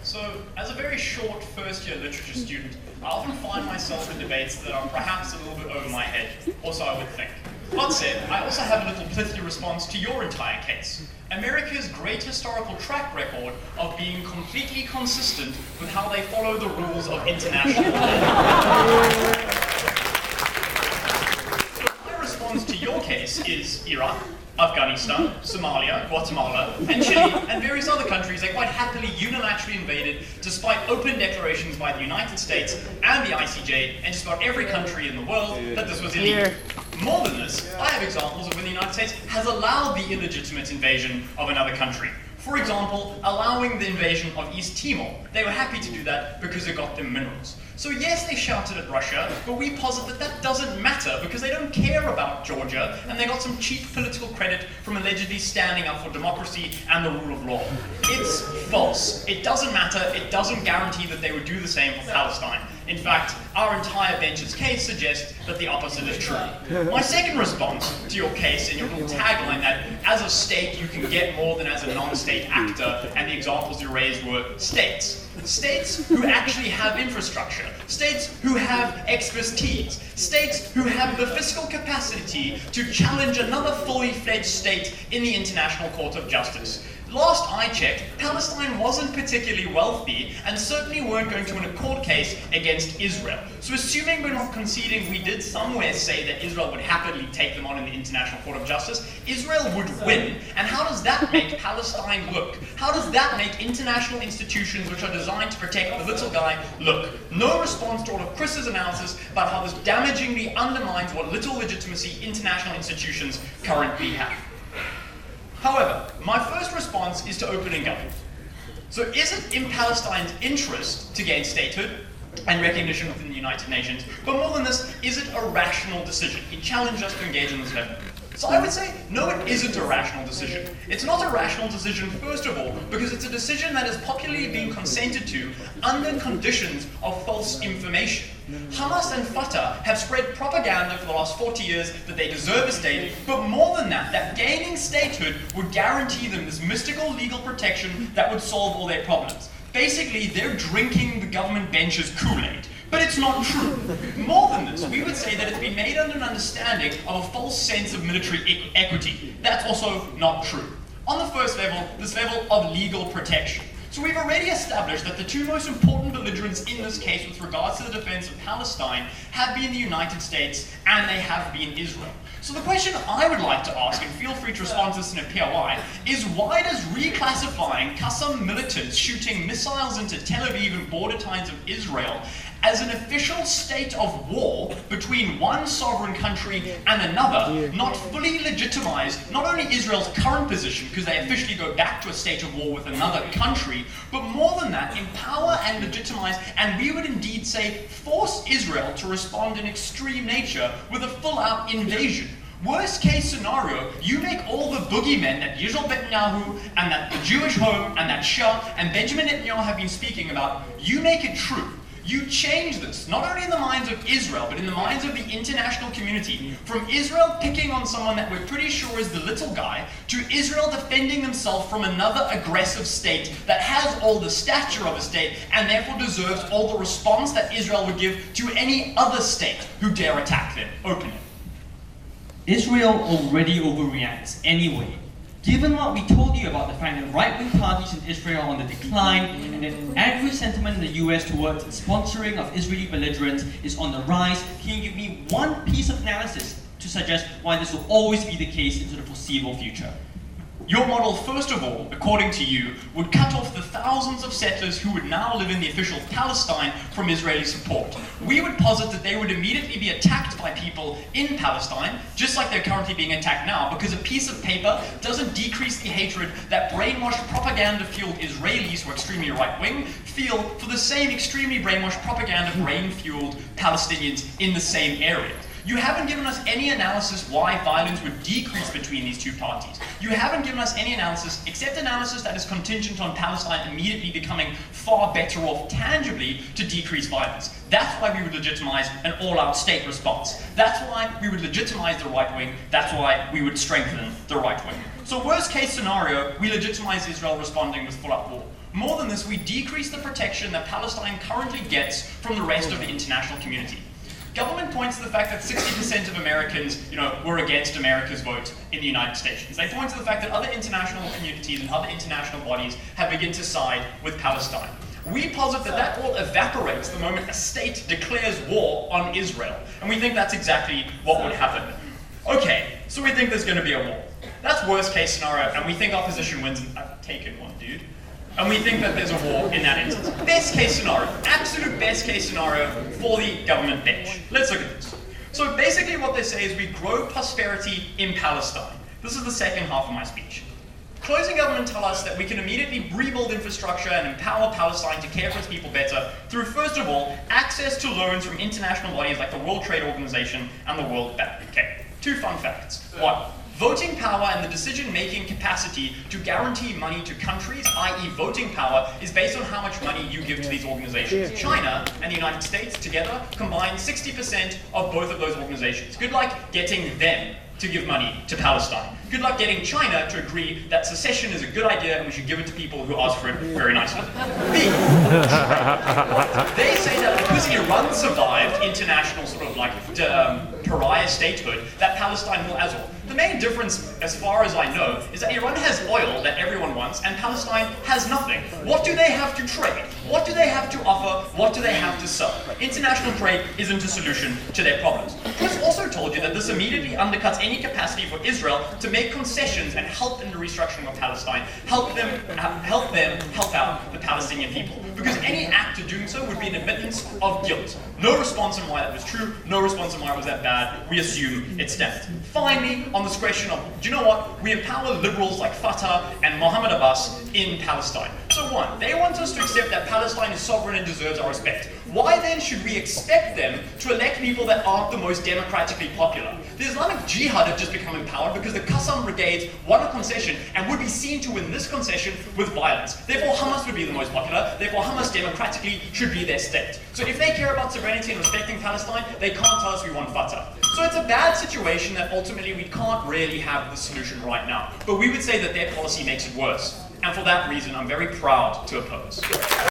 So, as a very short first-year literature student, I often find myself in debates that are perhaps a little bit over my head, or so I would think. That said, I also have a little pithy response to your entire case. America's great historical track record of being completely consistent with how they follow the rules of international law. My response to your case is Iraq, Afghanistan, Somalia, Guatemala, and Chile, and various other countries they quite happily unilaterally invaded despite open declarations by the United States and the ICJ and just about every country in the world that this was illegal. More than this, I have examples of when the United States has allowed the illegitimate invasion of another country. For example, allowing the invasion of East Timor. They were happy to do that because it got them minerals. So yes, they shouted at Russia, but we posit that that doesn't matter because they don't care about Georgia and they got some cheap political credit from allegedly standing up for democracy and the rule of law. It's false. It doesn't matter. It doesn't guarantee that they would do the same for Palestine. In fact, our entire bench's case suggests that the opposite is true. My second response to your case and your little tagline that as a state you can get more than as a non-state actor, and the examples you raised were states. States who actually have infrastructure, states who have expertise, states who have the fiscal capacity to challenge another fully fledged state in the International Court of Justice. Last I checked, Palestine wasn't particularly wealthy and certainly weren't going to win a court case against Israel. So assuming we're not conceding, we did somewhere say that Israel would happily take them on in the International Court of Justice, Israel would win. And how does that make Palestine look? How does that make international institutions which are designed to protect the little guy look? No response to all of Chris's analysis about how this damagingly undermines what little legitimacy international institutions currently have. However, my first response is to opening government. So is it in Palestine's interest to gain statehood and recognition within the United Nations? But more than this, is it a rational decision? He challenged us to engage in this level. So I would say, no, it isn't a rational decision. It's not a rational decision, first of all, because it's a decision that is popularly being consented to under conditions of false information. Hamas and Fatah have spread propaganda for the last 40 years that they deserve a state, but more than that, that gaining statehood would guarantee them this mystical legal protection that would solve all their problems. Basically, they're drinking the government bench's Kool-Aid. But it's not true. More than this, we would say that it's been made under an understanding of a false sense of military equity. That's also not true. On the first level, this level of legal protection. So we've already established that the two most important belligerents in this case with regards to the defense of Palestine have been the United States and they have been Israel. So the question I would like to ask, and feel free to respond to this in a POI, is why does reclassifying Qassam militants shooting missiles into Tel Aviv and border towns of Israel as an official state of war between one sovereign country and another not fully legitimize not only Israel's current position, because they officially go back to a state of war with another country, but more than that, empower and legitimize, and we would indeed say force Israel to respond in extreme nature with a full-out invasion. Worst case scenario, you make all the boogeymen that Yisrael Netanyahu and that the Jewish Home and that Shah and Benjamin Netanyahu have been speaking about, you make it true. You change this, not only in the minds of Israel, but in the minds of the international community, from Israel picking on someone that we're pretty sure is the little guy, to Israel defending themselves from another aggressive state that has all the stature of a state and therefore deserves all the response that Israel would give to any other state who dare attack them openly. Israel already overreacts anyway. Given what we told you about the fact that right-wing parties in Israel are on the decline and that angry sentiment in the US towards sponsoring of Israeli belligerents is on the rise, can you give me one piece of analysis to suggest why this will always be the case into the foreseeable future? Your model, first of all, according to you, would cut off the thousands of settlers who would now live in the official Palestine from Israeli support. We would posit that they would immediately be attacked by people in Palestine, just like they're currently being attacked now, because a piece of paper doesn't decrease the hatred that brainwashed, propaganda-fueled Israelis, who are extremely right-wing, feel for the same extremely brainwashed, propaganda-brain-fueled Palestinians in the same area. You haven't given us any analysis why violence would decrease between these two parties. You haven't given us any analysis, except analysis that is contingent on Palestine immediately becoming far better off tangibly to decrease violence. That's why we would legitimize an all-out state response. That's why we would legitimize the right wing. That's why we would strengthen the right wing. So worst case scenario, we legitimize Israel responding with full-up war. More than this, we decrease the protection that Palestine currently gets from the rest of the international community. Government points to the fact that 60% of Americans, were against America's vote in the United Nations. They point to the fact that other international communities and other international bodies have begun to side with Palestine. We posit that that all evaporates the moment a state declares war on Israel. And we think that's exactly what would happen. Okay, so we think there's going to be a war. That's worst case scenario, and we think our position wins. I've taken one, dude. And we think that there's a war in that instance. Best case scenario, absolute best case scenario for the government bench. Let's look at this. So basically what they say is we grow prosperity in Palestine. This is the second half of my speech. Closing government tell us that we can immediately rebuild infrastructure and empower Palestine to care for its people better through, first of all, access to loans from international bodies like the World Trade Organization and the World Bank. Okay, 2 fun facts. 1. Voting power and the decision-making capacity to guarantee money to countries, i.e. voting power, is based on how much money you give to these organizations. China and the United States together combine 60% of both of those organizations. Good luck getting them to give money to Palestine. Good luck getting China to agree that secession is a good idea and we should give it to people who ask for it very nicely. B. They say that because Iran survived international pariah statehood, that Palestine will as well. The main difference, as far as I know, is that Iran has oil that everyone wants and Palestine has nothing. What do they have to trade? What do they have to offer? What do they have to sell? International trade isn't a solution to their problems. Chris also told you that this immediately undercuts any capacity for Israel to make concessions and help in the restructuring of Palestine, help out the Palestinian people. Because any act of doing so would be an admittance of guilt. No response on why that was true, no response on why it was that bad. We assume it stands. Finally, on this question of, do you know what? We empower liberals like Fatah and Mohammed Abbas in Palestine. So 1, they want us to accept that Palestine is sovereign and deserves our respect. Why then should we expect them to elect people that aren't the most democratically popular? The Islamic Jihad have just become empowered because the Qassam brigades won a concession and would be seen to win this concession with violence. Therefore, Hamas would be the most popular. Therefore, Hamas democratically should be their state. So if they care about sovereignty and respecting Palestine, they can't tell us we want Fatah. So it's a bad situation that ultimately we can't really have the solution right now. But we would say that their policy makes it worse. And for that reason, I'm very proud to oppose.